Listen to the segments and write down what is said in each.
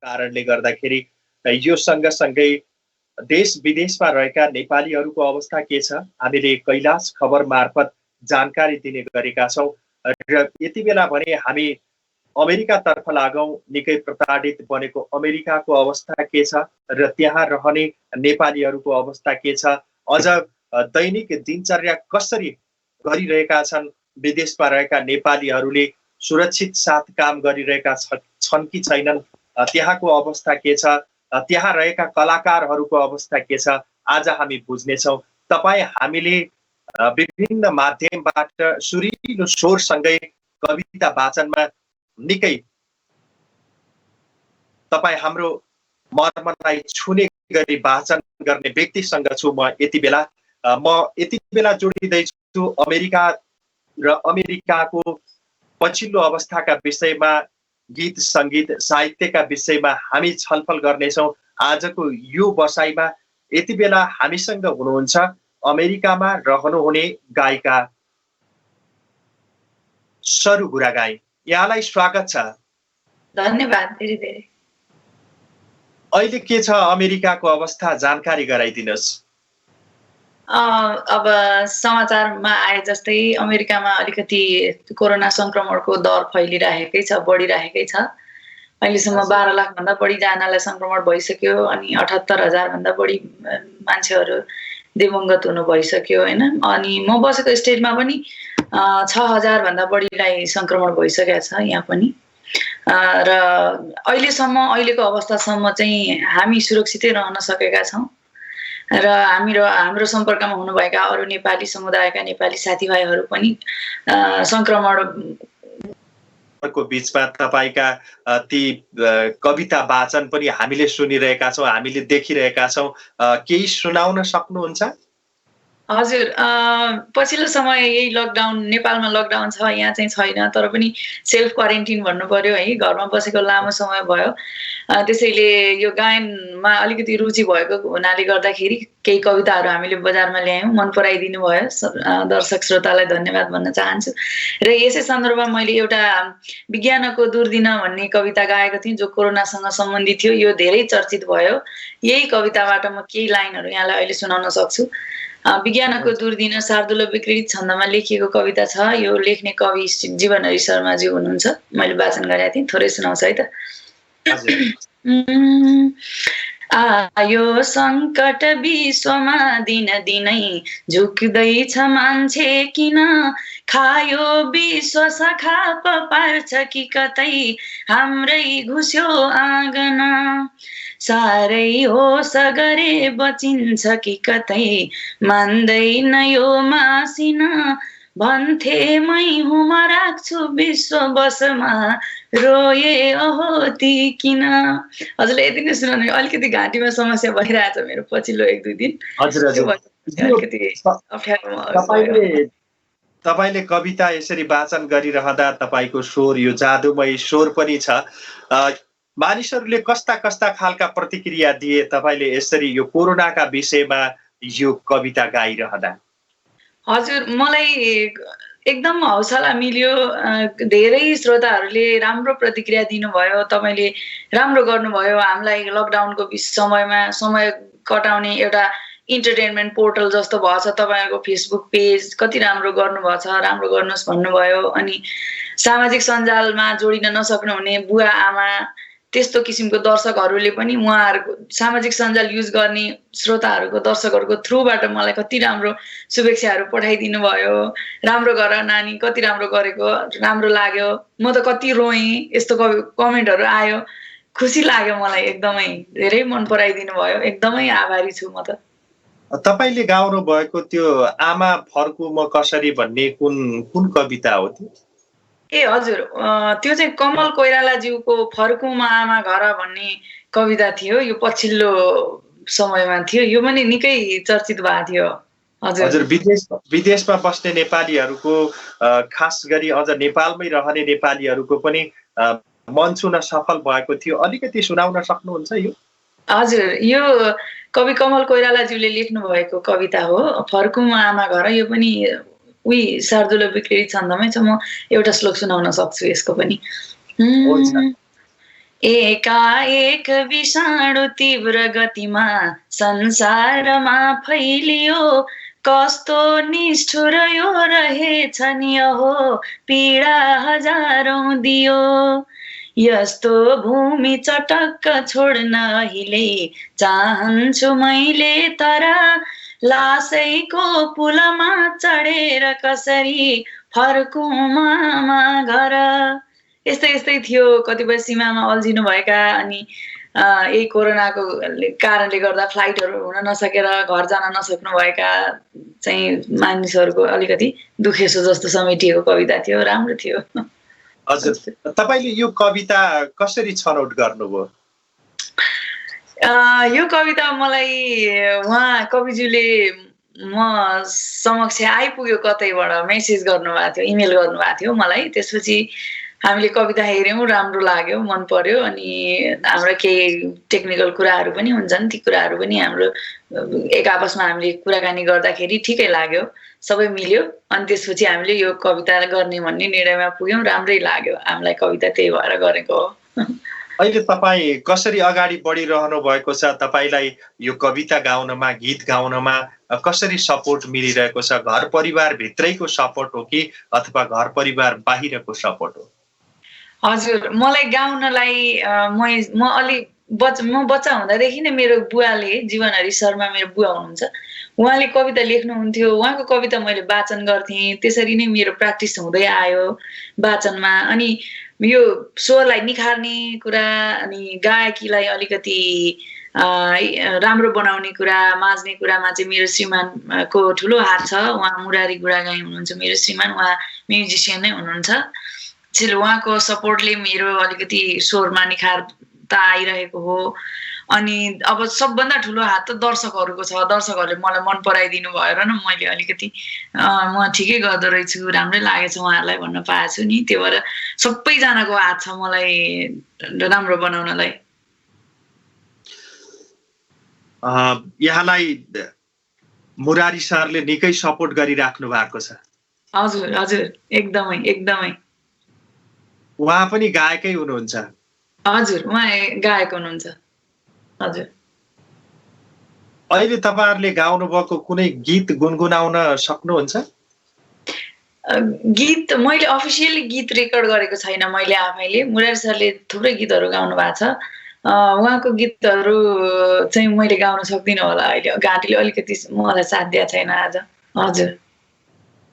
कारणले गर्दाखेरि यो सँगसँगै देश विदेशमा रहेका नेपालीहरूको अवस्था के छ हामीले कैलाश खबर मार्फत जानकारी दिने गरेका छौँ र यति बेला भने हामी अमेरिकातर्फ लागौँ। निकै प्रताडित बनेको अमेरिकाको अवस्था के छ र त्यहाँ रहने नेपालीहरूको अवस्था के छ, अझ दैनिक दिनचर्या कसरी गरिरहेका छन्, विदेशमा रहेका नेपालीहरूले सुरक्षित साथ काम गरिरहेका छन् कि छैनन्, त्यहाँको अवस्था के छ, त्यहाँ रहेका कलाकारहरूको अवस्था के छ, आज हामी बुझ्नेछौँ। तपाईँ हामीले विभिन्न माध्यमबाट सुरिलो स्वरसँगै कविता वाचनमा निकै तपाईँ हाम्रो मर्मलाई छुने गरी वाचन गर्ने व्यक्तिसँग छु म यति बेला जोडिँदैछु अमेरिका र अमेरिकाको पछिल्लो अवस्थाका विषयमा, गीत सङ्गीत साहित्यका विषयमा हामी छलफल गर्नेछौँ। आजको यो बसाइमा यति बेला हामीसँग हुनुहुन्छ अमेरिकामा रहनुहुने गायिका सरू गुरागाई। यहाँलाई स्वागत छ। धन्यवाद धेरै धेरै। अहिले के छ अमेरिकाको अवस्था, जानकारी गराइदिनुहोस्। अब समाचारमा आए जस्तै अमेरिकामा अलिकति कोरोना संक्रमणको दर फैलिरहेकै छ, बढिरहेकै छ। अहिलेसम्म 12 लाख भन्दा बढी जनालाई संक्रमण भइसक्यो अनि 78,000 भन्दा बढी मान्छेहरू दिवंगत हुनु भइसक्यो हैन। अनि म बसेको स्टेटमा पनि 6,000 भन्दा बढीलाई संक्रमण भइसकेको छ यहाँ पनि। र अहिलेको अवस्थासम्म चाहिँ हामी सुरक्षितै रहन सकेका छौँ र हाम्रो सम्पर्कमा हुनुभएका अरू नेपाली समुदायका नेपाली साथीभाइहरू पनि संक्रमण को बीचमा तपाईका ती कविता वाचन पनि हामीले सुनिरहेका छौँ, हामीले देखिरहेका छौँ। केही सुनाउन सक्नुहुन्छ? हजुर, पछिल्लो समय यही लकडाउन, नेपालमा लकडाउन छ, यहाँ चाहिँ छैन, तर पनि सेल्फ क्वारेन्टिन भन्नु पर्यो है, घरमा बसेको लामो समय भयो। त्यसैले यो गायनमा अलिकति रुचि भएको हुनाले गर्दाखेरि केही कविताहरू हामीले बजारमा ल्यायौँ, मन पराइदिनु भयो। दर्शक श्रोतालाई धन्यवाद भन्न चाहन्छु। र यसै सन्दर्भमा मैले एउटा विज्ञानको दुर्दिन भन्ने कविता गाएको थिएँ जो कोरोनासँग सम्बन्धित थियो। यो धेरै चर्चित भयो। यही कविताबाट म केही लाइनहरू यहाँलाई अहिले सुनाउन सक्छु। विज्ञानको दुर्दिन शार्दूल विक्रीडित छन्दमा लेखिएको कविता छ। यो लेख्ने कवि जीवनहरि शर्माजी हुनुहुन्छ। मैले वाचन गरेको थिएँ, थोरै सुनाउँछ है त। आयो सङ्कट विश्वमा दिनदिनै झुक्दैछ मान्छे किन, खायो विश्व सखाप पार्छ कि कतै हाम्रै घुस्यो आँगन, साह्रै होस गरे बचिन्छ कि कतै मान्दैन यो मासिन, भन्थे मै हुमा राख्छु विश्व बसमा रोए अहोती किन। हजुरले यति नै सुनाउनु। अलिकति घाँटीमा समस्या भइरहेछ मेरो पछिल्लो 1-2 दिन। तपाईले कविता यसरी वाचन गरिरहँदा तपाईको स्वर, यो जादुमय स्वर पनि छ। मानिसहरूले कस्ता कस्ता खालका प्रतिक्रिया दिए तपाईले यसरी यो कोरोनाका विषयमा यो कविता गाइरहँदा? हजुर, मलाई एकदम हौसला मिल्यो। धेरै श्रोताहरूले राम्रो प्रतिक्रिया दिनुभयो। तपाईले राम्रो गर्नुभयो। हामीलाई लकडाउनको समयमा समय कटाउने एउटा इन्टरटेनमेन्ट पोर्टल जस्तो भएछ। तपाईहरुको फेसबुक पेज कति राम्रो गर्नुभएको छ, राम्रो गर्नुहोस् भन्नुभयो। अनि सामाजिक सञ्जालमा जोडिन नसक्नुहुने बुवा आमा त्यस्तो किसिमको दर्शकहरूले पनि उहाँहरूको सामाजिक सञ्जाल युज गर्ने श्रोताहरूको दर्शकहरूको थ्रुबाट मलाई कति राम्रो शुभेच्छाहरू पठाइदिनु भयो। राम्रो गर नानी, कति राम्रो गरेको, राम्रो लाग्यो, म त कति रोएँ, यस्तो कमेन्टहरू आयो। खुसी लाग्यो मलाई, एकदमै धेरै मन पराइदिनु भयो। एकदमै आभारी छु म त। तपाईले गाउनु भएको त्यो आमा फर्कु म कसरी भन्ने कुन कविता हो त्यो? ए हजुर, त्यो चाहिँ कमल कोइरालाज्यूको फर्कुमा आमा घर भन्ने कविता थियो। यो पछिल्लो समयमा थियो। यो पनि निकै चर्चित भएको थियो। हजुर, विदेशमा बस्ने नेपालीहरूको खास गरी अझ नेपालमै रहने नेपालीहरूको पनि मन छुन सफल भएको थियो। अलिकति सुनाउन सक्नुहुन्छ यो? हजुर, यो कवि कमल कोइरालाज्यूले लेख्नु भएको कविता हो, फर्कुमा आमा घर। यो पनि उही शार्दूल विक्रीडित छन्दमै छ। म एउटा श्लोक सुनाउन सक्छु यसको पनि। एकाएक विषाणु तीव्र गतिमा संसारमा फैलियो, कस्तो निष्ठुर यो रहेछ नि हो, पीडा हजारौं दियो। यस्तो भूमि चटक्क छोड्न अहिले चाहन्छु मैले, तर लासैको पुलमा चढेर कसरी फर्कौं मामा घर। यस्तै यस्तै थियो। कतिपय सीमामा अल्झिनु भएका, अनि यही कोरोनाको कारणले गर्दा फ्लाइटहरू हुन नसकेर घर जान नसक्नु भएका चाहिँ मानिसहरूको अलिकति दुखेसो जस्तो समेटिएको कविता थियो। राम्रो थियो। हजुर, तपाईँले यो कविता कसरी छनौट गर्नुभयो? यो कविता मलाई उहाँ कविज्यूले म समक्ष आइपुग्यो, कतैबाट मेसेज गर्नुभएको थियो, इमेल गर्नुभएको थियो मलाई। त्यसपछि हामीले कविता हेऱ्यौँ, राम्रो लाग्यो, मन पर्यो। अनि हाम्रो केही टेक्निकल कुराहरू पनि हुन्छन्, ती कुराहरू पनि हाम्रो एक आपसमा हामीले कुराकानी गर्दाखेरि ठिकै लाग्यो, सबै मिल्यो। अनि त्यसपछि हामीले यो कविता गर्ने भन्ने निर्णयमा पुग्यौँ। राम्रै लाग्यो हामीलाई कविता, त्यही भएर गरेको हो। अहिले तपाईँ कसरी अगाडि बढिरहनु भएको छ? तपाईँलाई यो कविता गाउनमा, गीत गाउनमा कसरी सपोर्ट मिलिरहेको छ? घर परिवार भित्रैको सपोर्ट हो कि अथवा घर परिवार बाहिरको सपोर्ट हो? हजुर, मलाई गाउनलाई म बच्चा हुँदादेखि नै मेरो बुवाले, जीवनहरी शर्मा मेरो बुवा हुनुहुन्छ, उहाँले कविता लेख्नुहुन्थ्यो। उहाँको कविता मैले वाचन गर्थेँ। त्यसरी नै मेरो प्र्याक्टिस हुँदै आयो वाचनमा। अनि यो स्वरलाई निखार्ने कुरा, अनि गायकीलाई अलिकति राम्रो बनाउने कुरा, माझ्ने कुरामा चाहिँ मेरो श्रीमानको ठुलो हात छ। उहाँ मुरारी गुडागाई हुनुहुन्छ मेरो श्रीमान, उहाँ म्युजिसियन नै हुनुहुन्छ। त्यसैले उहाँको सपोर्टले मेरो अलिकति स्वरमा निखारता आइरहेको हो। अनि अब सबभन्दा ठुलो हात त दर्शकहरूको छ। दर्शकहरूले मलाई मन पराइदिनु भएर न मैले अलिकति म ठिकै गर्दो रहेछु, राम्रै लागेछ उहाँहरूलाई भन्न पाएको छु नि। त्यो भएर सबैजनाको हात छ मलाई राम्रो बनाउनलाई। यहाँलाई मुरारी सरले निकै सपोर्ट गरिराख्नु भएको छ। हजुर हजुर, एकदमै एकदमै। उहाँ पनि गायकै हुनुहुन्छ? हजुर, उहाँ गायक हुनुहुन्छ। हजुर। अहिले तपाईँहरूले गाउनु भएको कुनै गीत गुनगुनाउन सक्नुहुन्छ? गीत मैले अफिसियली गीत रेकर्ड गरेको छैन मैले आफैले। मुरारी सरले थुप्रै गीतहरू गाउनु भएको छ। उहाँको गीतहरू चाहिँ मैले गाउन सक्दिनँ होला अहिले। घाँटीले अलिकति मलाई साथ दिएको छैन आज। हजुर।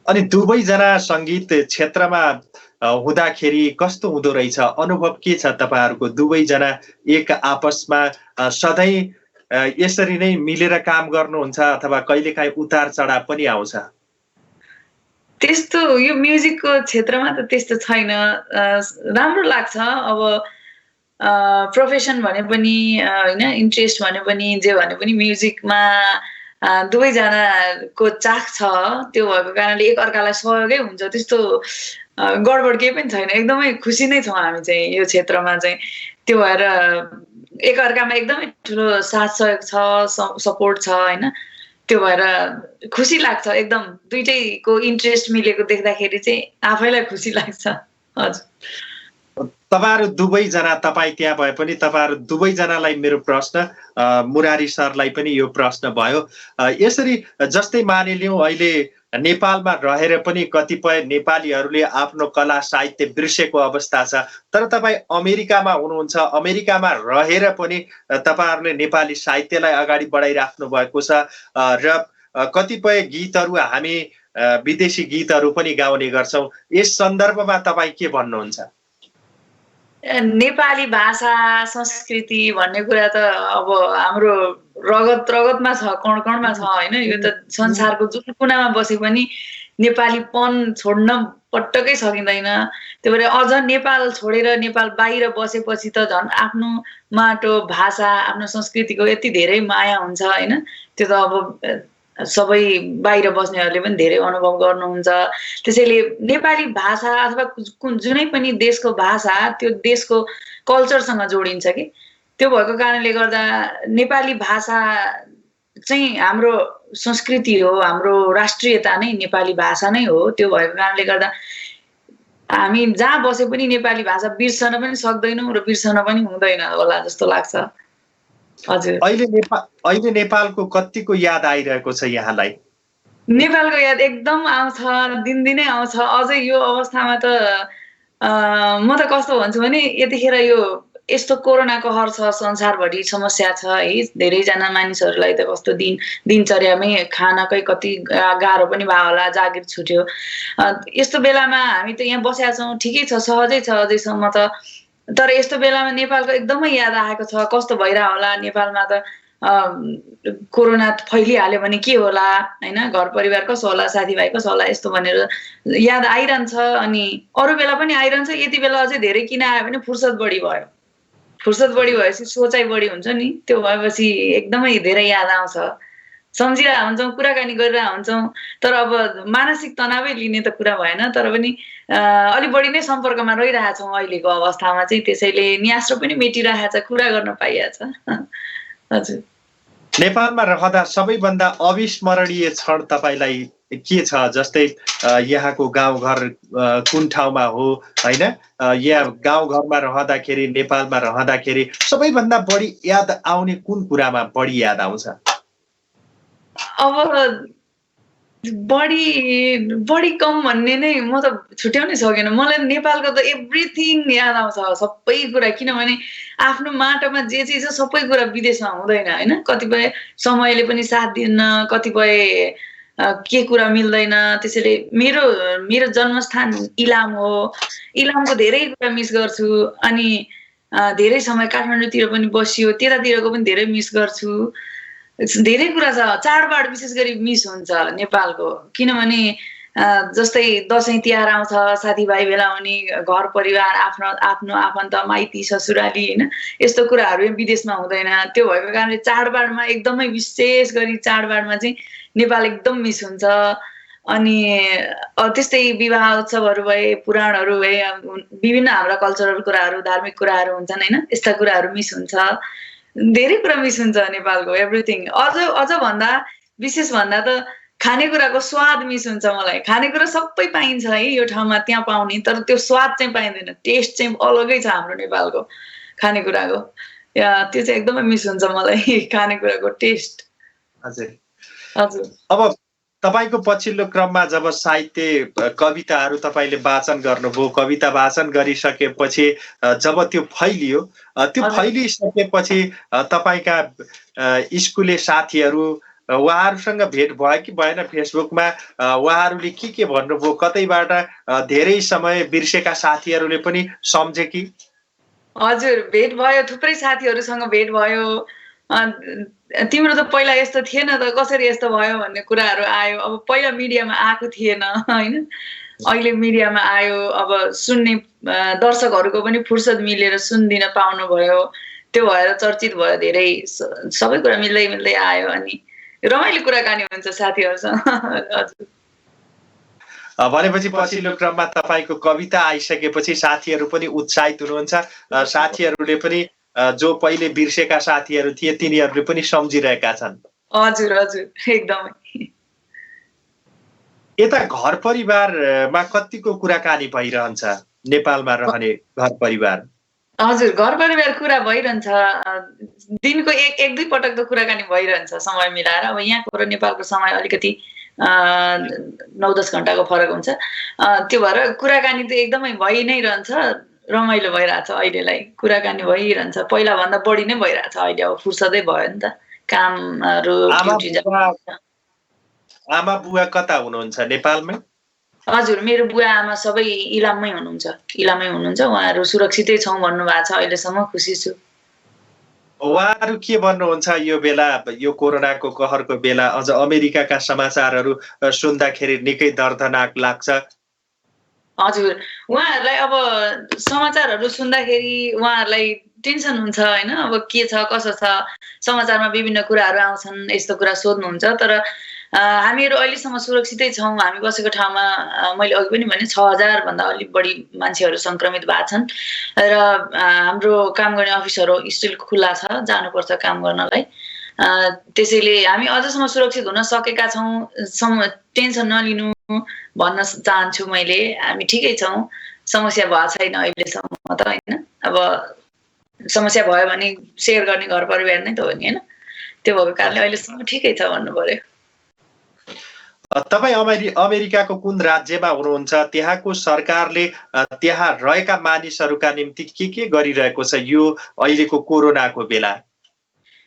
अनि दुवैजना सङ्गीत क्षेत्रमा हुँदाखेरि कस्तो हुँदो रहेछ? अनुभव के छ तपाईँहरूको? दुवैजना एक आपसमा सधैँ यसरी नै मिलेर काम गर्नुहुन्छ अथवा कहिलेकाहीँ उतार चढाव पनि आउँछ? त्यस्तो यो म्युजिकको क्षेत्रमा त त्यस्तो छैन। राम्रो लाग्छ। अब प्रोफेसन भने पनि होइन, इन्ट्रेस्ट भने पनि, जे भने पनि म्युजिकमा दुवैजनाको चाख छ। त्यो भएको कारणले एकअर्कालाई सहयोगै हुन्छ। त्यस्तो गडबड केही पनि छैन। एकदमै खुसी नै छौँ हामी चाहिँ यो क्षेत्रमा चाहिँ। त्यो भएर एकअर्कामा एकदमै ठुलो साथ सहयोग छ, सपोर्ट छ होइन। त्यो भएर खुसी लाग्छ एकदम। दुइटैको इन्ट्रेस्ट मिलेको देख्दाखेरि चाहिँ आफैलाई खुसी लाग्छ। हजुर। तपाईँहरू दुवैजना, तपाईँ त्यहाँ भए पनि तपाईँहरू दुवैजनालाई मेरो प्रश्न, मुरारी सरलाई पनि यो प्रश्न भयो। यसरी जस्तै मानिलिउँ अहिले नेपालमा रहेर पनि कतिपय नेपालीहरूले आफ्नो कला साहित्य बिर्सेको अवस्था छ, तर तपाईँ अमेरिकामा हुनुहुन्छ। अमेरिकामा रहेर पनि तपाईँहरूले नेपाली साहित्यलाई अगाडि बढाइराख्नु भएको छ र कतिपय गीतहरू हामी विदेशी गीतहरू पनि गाउने गर्छौँ। यस सन्दर्भमा तपाईँ के भन्नुहुन्छ? नेपाली भाषा संस्कृति भन्ने कुरा त अब हाम्रो रगतमा छ, कणकणमा छ होइन। यो त संसारको जुन कुनामा बसे पनि नेपालीपन छोड्न पटक्कै सकिँदैन। त्यो भएर अझ नेपाल छोडेर नेपाल बाहिर बसेपछि त झन् आफ्नो माटो, भाषा, आफ्नो संस्कृतिको यति धेरै माया हुन्छ होइन। त्यो त अब सबै बाहिर बस्नेहरूले पनि धेरै अनुभव गर्नुहुन्छ। त्यसैले नेपाली भाषा अथवा जुनै पनि देशको भाषा त्यो देशको कल्चरसँग जोडिन्छ कि। त्यो भएको कारणले गर्दा नेपाली भाषा चाहिँ हाम्रो संस्कृति हो, हाम्रो राष्ट्रियता नै नेपाली भाषा नै हो। त्यो भएको कारणले गर्दा हामी जहाँ बसे पनि नेपाली भाषा बिर्सन पनि सक्दैनौँ र बिर्सन पनि हुँदैन होला जस्तो लाग्छ। हजुर। अहिले नेपालको कतिको याद आइरहेको छ यहाँलाई? नेपालको याद एकदम आउँछ, दिनदिनै आउँछ। अझै यो अवस्थामा त म त कस्तो भन्छु भने यतिखेर यो यस्तो कोरोना कहर छ, संसारभरि समस्या छ है। धेरैजना मानिसहरूलाई त कस्तो दिनचर्यामै खानकै कति गाह्रो पनि भयो होला, जागिर छुट्यो। यस्तो बेलामा हामी त यहाँ बसेका छौँ, ठिकै छ, सहजै छ अझैसम्म त। तर यस्तो बेलामा नेपालको एकदमै याद आएको छ, कस्तो भइरह होला नेपालमा त कोरोना फैलिहाल्यो भने के होला हैन, घर परिवार कसो होला, साथीभाइ कसो होला, यस्तो भनेर याद आइरहन्छ। अनि अरू बेला पनि आइरहन्छ, यति बेला अझै धेरै किन आयो भने फुर्सद बढी भयो। फुर्सद बढी भएपछि सोचाइ बढी हुन्छ नि, त्यो भएपछि एकदमै धेरै याद आउँछ। सम्झिरहेका हुन्छौँ, कुराकानी गरिरहेका हुन्छौँ, तर अब मानसिक तनावै लिने त कुरा भएन, तर पनि अलि बढी नै सम्पर्कमा रहिरहेका छौँ अहिलेको अवस्थामा चाहिँ, त्यसैले न्यास्रो पनि मेटिरहेको छ, कुरा गर्न पाइएको छ। हजुर। नेपालमा रहँदा सबैभन्दा अविस्मरणीय क्षण तपाईँलाई के छ? जस्तै यहाँको गाउँघर कुन ठाउँमा हो होइन? यहाँ गाउँघरमा रहँदाखेरि, नेपालमा रहँदाखेरि सबैभन्दा बढी याद आउने कुन कुरामा बढी याद आउँछ? अब बढी कम भन्ने नै म त छुट्याउनै सकेन। मलाई नेपालको त एभ्रिथिङ याद आउँछ, सबै कुरा। किनभने आफ्नो माटोमा जे चिज छ सबै कुरा विदेशमा हुँदैन हैन। कतिपय समयले पनि साथ दिन्न, कतिपय के कुरा मिल्दैन। त्यसैले मेरो जन्मस्थान इलाम हो। इलामको धेरै कुरा मिस गर्छु। अनि धेरै समय काठमाडौँतिर पनि बसियो, त्यतातिरको पनि धेरै मिस गर्छु। धेरै कुरा छ, चाडबाड विशेष गरी मिस हुन्छ नेपालको। किनभने जस्तै दसैँ तिहार आउँछ, साथीभाइ भेला हुने, घर परिवार, आफ्नो आफन्त, माइती, ससुराली हैन, यस्तो कुराहरू विदेशमा हुँदैन। त्यो भएको कारणले चाडबाडमा एकदमै विशेष गरी चाडबाडमा चाहिँ नेपाल एकदम मिस हुन्छ। अनि त्यस्तै विवाह उत्सवहरू भए, पुराणहरू भए, विभिन्न हाम्रा कल्चरल कुराहरू, धार्मिक कुराहरू हुन्छन् हैन, यस्ता कुराहरू मिस हुन्छ। धेरै कुरा मिस हुन्छ नेपालको एभ्रिथिङ। अझ भन्दा विशेष भन्दा त खानेकुराको स्वाद मिस हुन्छ मलाई। खानेकुरा सबै पाइन्छ है यो ठाउँमा, त्यहाँ पाउने, तर त्यो स्वाद चाहिँ पाइँदैन। टेस्ट चाहिँ अलगै छ हाम्रो नेपालको खानेकुराको। त्यो चाहिँ एकदमै मिस हुन्छ मलाई, खानेकुराको टेस्ट। हजुर। हजुर। अब तपाईँको पछिल्लो क्रममा जब साहित्य कविताहरू तपाईँले वाचन गर्नुभयो, कविता वाचन गरिसकेपछि जब त्यो फैलियो, त्यो फैलिसकेपछि तपाईँका स्कुले साथीहरू, उहाँहरूसँग भेट भयो कि भएन? फेसबुकमा उहाँहरूले के भन्नुभयो? कतैबाट धेरै समय बिर्सेका साथीहरूले पनि सम्झे कि? हजुर, भेट भयो, थुप्रै साथीहरूसँग भेट भयो। तिम्रो त पहिला यस्तो थिएन त, कसरी यस्तो भयो भन्ने कुराहरू आयो। अब पहिला मिडियामा आएको थिएन हैन, अहिले मिडियामा आयो। अब सुन्ने दर्शकहरूको पनि फुर्सद मिलेर सुनिदिन पाउनु भयो, त्यो भएर चर्चित भयो। धेरै सबै कुरा मिल्दै आयो। अनि रमाइलो कुराकानी हुन्छ साथीहरूसँग। हजुर। भनेपछि पछिल्लो क्रममा तपाईँको कविता आइसकेपछि साथीहरू पनि उत्साहित हुनुहुन्छ। साथीहरूले पनि जो पहिले बिर्सेका साथीहरू थिए तिनीहरूले पनि सम्झिरहेका छन्। हजुर, एकदमै। यता घर परिवारमा कतिको कुराकानी भइरहन्छ नेपालमा रहने घर परिवार? हजुर, घर परिवार कुरा भइरहन्छ। दिनको एक दुई पटक त कुराकानी भइरहन्छ समय मिलाएर। अब यहाँको र नेपालको समय अलिकति 9-10 घण्टाको फरक हुन्छ। त्यो भएर कुराकानी त एकदमै भइ नै रहन्छ। रमाइलो भइरहेछ अहिलेलाई, कुराकानी भइरहन्छ। पहिला भन्दा बढी नै भइरहेछ अहिले। अब फुर्सदै भयो नि त, कामहरू, ड्युटी जानु। आमा बुवा कता हुनुहुन्छ? नेपालमै? हजुर, मेरो बुवा आमा सबै इलाममै हुनुहुन्छ। उहाँहरू सुरक्षितै छौँ भन्नुभएको छ अहिलेसम्म, खुसी छु। उहाँहरू के भन्नुहुन्छ यो बेला, यो कोरोनाको कहरको बेला? अझ अमेरिकाका समाचारहरू सुन्दाखेरि निकै दर्दनाक लाग्छ। हजुर, उहाँहरूलाई अब समाचारहरू सुन्दाखेरि उहाँहरूलाई टेन्सन हुन्छ हैन। अब के छ, कसो छ, समाचारमा विभिन्न कुराहरू आउँछन्, यस्तो कुरा सोध्नुहुन्छ। तर हामीहरू अहिलेसम्म सुरक्षितै छौँ। हामी बसेको ठाउँमा मैले अघि पनि भने 6000 भन्दा अलिक बढी मान्छेहरू संक्रमित भएको छन्। र हाम्रो काम गर्ने अफिसहरू स्टिल खुला छ, जानुपर्छ काम गर्नलाई। त्यसैले हामी अझसम्म सुरक्षित हुन सकेका छौँ। टेन्सन नलिनु भन्न चाहन्छु मैले। हामी ठिकै छौँ। समस्या भएको छैन अहिलेसम्म त होइन। अब समस्या भयो भने सेयर गर्ने घर परिवार नै त हो नि होइन। त्यो भएको कारणले अहिलेसम्म ठिकै छ भन्नु पर्यो। तपाईँ अमेरिकाको कुन राज्यमा हुनुहुन्छ? त्यहाँको सरकारले त्यहाँ रहेका मानिसहरूका निम्ति के गरिरहेको छ यो अहिलेको कोरोनाको बेला?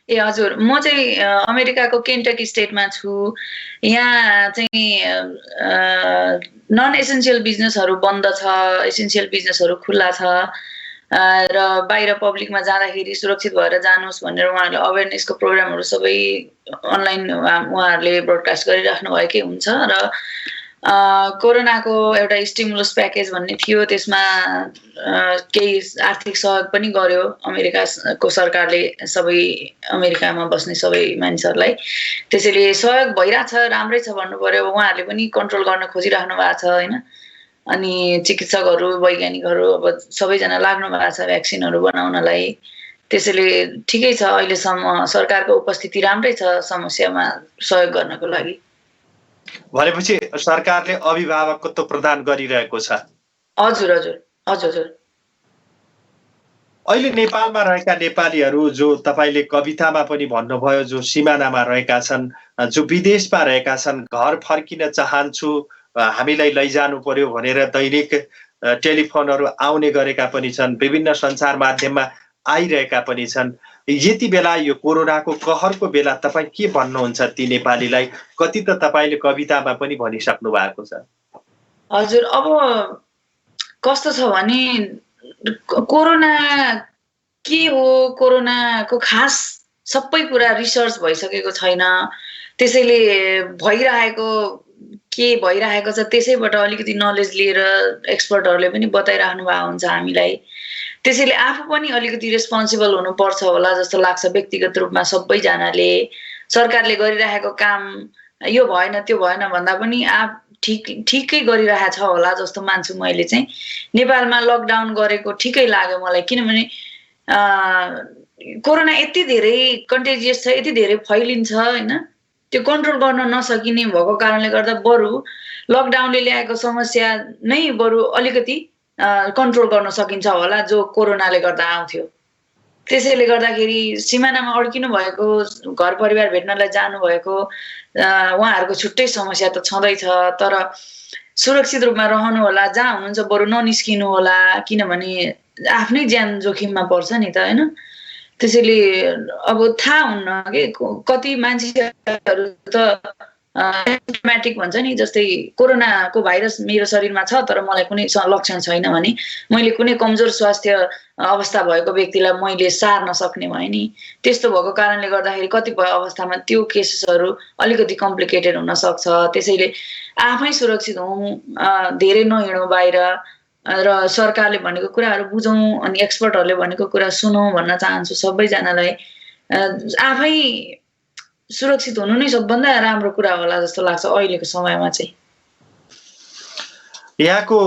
ए हजुर, म चाहिँ अमेरिकाको केन्टकी स्टेटमा छु। यहाँ चाहिँ नन एसेन्सियल बिजनेसहरू बन्द छ, एसेन्सियल बिजनेसहरू खुल्ला छ र बाहिर पब्लिकमा जाँदाखेरि सुरक्षित भएर जानुहोस् भनेर उहाँहरूले अवेरनेसको प्रोग्रामहरू सबै अनलाइन उहाँहरूले ब्रोडकास्ट गरिराख्नु भएकै हुन्छ र कोरोनाको एउटा स्टिमुलस प्याकेज भन्ने थियो, त्यसमा केही आर्थिक सहयोग पनि गर्यो अमेरिकाको सरकारले सबै अमेरिकामा बस्ने सबै मानिसहरूलाई। त्यसैले सहयोग भइरहेछ, राम्रै छ भन्नु पर्यो। उहाँहरूले पनि कन्ट्रोल गर्न खोजिराख्नु भएको छ होइन। अनि चिकित्सकहरू, वैज्ञानिकहरू अब सबैजना लाग्नु भएको छ भ्याक्सिनहरू बनाउनलाई। त्यसैले ठिकै छ, अहिलेसम्म सरकारको उपस्थिति राम्रै छ समस्यामा सहयोग गर्नको लागि। भनेपछि सरकारले अभिभावकत्व प्रदान गरिरहेको छ? हजुर हजुर हजुर हजुर। अहिले नेपालमा रहेका नेपालीहरू जो तपाईँले कवितामा पनि भन्नुभयो, जो सिमानामा रहेका छन्, जो विदेशमा रहेका छन्, घर फर्किन चाहन्छु, हामीलाई लैजानु पर्यो भनेर दैनिक टेलिफोनहरू आउने गरेका पनि छन्, विभिन्न सञ्चार माध्यममा आइरहेका पनि छन्। यति बेला यो कोरोनाको कहरको बेला तपाईँ के भन्नुहुन्छ ती नेपालीलाई? कति त तपाईँले कवितामा पनि भनिसक्नु भएको छ। हजुर, अब कस्तो छ भने कोरोना के हो, कोरोनाको खास सबै कुरा रिसर्च भइसकेको छैन। त्यसैले भइरहेको के भइरहेको छ त्यसैबाट अलिकति नलेज लिएर एक्सपर्टहरूले पनि बताइराख्नु भएको हुन्छ हामीलाई। त्यसैले आफू पनि अलिकति रेस्पोन्सिबल हुनुपर्छ होला जस्तो लाग्छ व्यक्तिगत रूपमा सबैजनाले। सरकारले गरिरहेको काम यो भएन त्यो भएन भन्दा पनि ठिकै गरिरहेको छ होला जस्तो मान्छु मैले चाहिँ। नेपालमा लकडाउन गरेको ठिकै लाग्यो मलाई, किनभने कोरोना यति धेरै कन्टेजियस छ, यति धेरै फैलिन्छ होइन, त्यो कन्ट्रोल गर्न नसकिने भएको कारणले गर्दा बरु लकडाउनले ल्याएको समस्या नै बरु अलिकति कन्ट्रोल गर्न सकिन्छ होला जो कोरोनाले गर्दा आउँथ्यो। त्यसैले गर्दाखेरि सिमानामा अड्किनु भएको, घर परिवार भेट्नलाई जानुभएको उहाँहरूको छुट्टै समस्या त छँदैछ। तर सुरक्षित रूपमा रहनु होला, जहाँ हुनुहुन्छ बरु ननिस्किनु होला, किनभने आफ्नै ज्यान जोखिममा पर्छ नि त होइन। त्यसैले अब थाहा हुन्न कि कति मान्छेहरू त सिम्पटोमेटिक भन्छ नि, जस्तै कोरोनाको भाइरस मेरो शरीरमा छ तर मलाई कुनै लक्षण छैन भने मैले कुनै कमजोर स्वास्थ्य अवस्था भएको व्यक्तिलाई मैले सार्न सक्ने भएँ नि। त्यस्तो भएको कारणले गर्दाखेरि कतिपय अवस्थामा त्यो केसेसहरू अलिकति कम्प्लिकेटेड हुन सक्छ। त्यसैले आफै सुरक्षित हौँ, धेरै नहिँडौँ बाहिर र सरकारले भनेको कुराहरू बुझौँ अनि एक्सपर्टहरूले भनेको कुरा सुनौँ भन्न चाहन्छु सबैजनालाई। आफै सुरक्षित हुनु नै सबभन्दा राम्रो कुरा होला जस्तो लाग्छ अहिलेको समयमा चाहिँ। यहाँको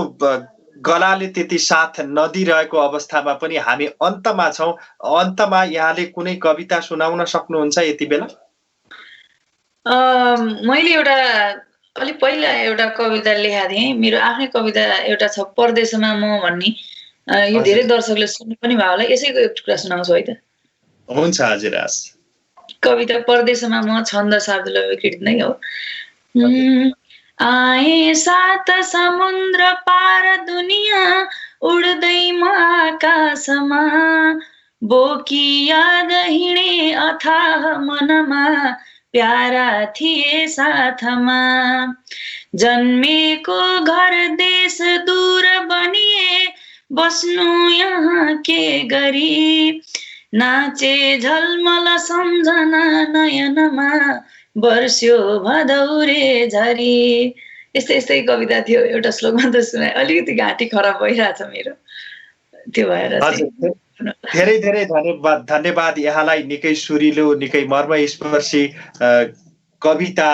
गलाले त्यति साथ नदिरहेको अवस्थामा पनि हामी अन्तमा छौँ। अन्तमा यहाँले कुनै कविता सुनाउन सक्नुहुन्छ यति बेला? मैले एउटा अलिक पहिला एउटा कविता लेखेको थिएँ, मेरो आफ्नै कविता एउटा छ, परदेशमा म भन्ने। यो धेरै दर्शकले सुन्नु पनि भयो होला, यसैको एक टुक्रा सुनाउँछु है त। हुन्छ हजुर। कविता परदेशमा म, छन्द शार्दुल विकृत नै हो। आए सात समुद्र पार दुनिया उड्दै म आकाशमा, बोकी याद हिँडे अथाह मनमा, प्यारा थिए साथमा। जन्मेको घर देश दूर बनिए, बस्नु यहाँ के गरी, नाचे झलमल सम्झना नयनमा, वर्ष्यो भदौरे झरी। यस्तै कविता थियो। एउटा श्लोकमा त सुनाए, अलिकति घाँटी खराब भइरहेछ मेरो, त्यो भएर धेरै धेरै धन्यवाद यहाँलाई। निकै सुरिलो, निकै मर्मस्पर्शी कविता,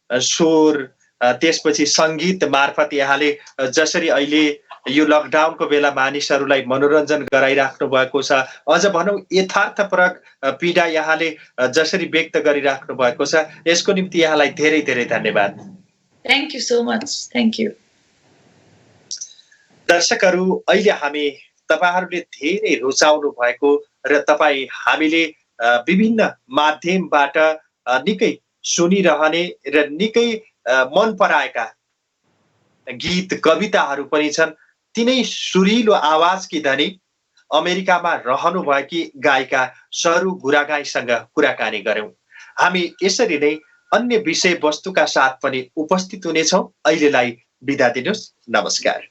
स्वर, त्यसपछि सङ्गीत मार्फत यहाँले जसरी अहिले यो लकडाउनको बेला मानिसहरूलाई मनोरञ्जन गराइराख्नु भएको छ, अझ भनौँ यथार्थपरक पीडा यहाँले जसरी व्यक्त गरिराख्नु भएको छ, यसको निम्ति यहाँलाई धेरै धेरै धन्यवाद। Thank you so much. Thank you. दर्शकहरू, अहिले हामी तपाईहरूले धेरै रुचाउनु भएको र तपाईँ हामीले विभिन्न माध्यमबाट निकै सुनिरहने र निकै मन पराएका गीत कविताहरू पनि छन्। तिनै सुरिलो आवाजकी धनी अमेरिकामा रहनुभएकी गायिका सरू गुरागाईसँग कुराकानी गर्यौं। हामी यसरी नै अन्य विषय वस्तुका साथ पनि उपस्थित हुनेछौँ। अहिलेलाई बिदा दिनुहोस्। नमस्कार।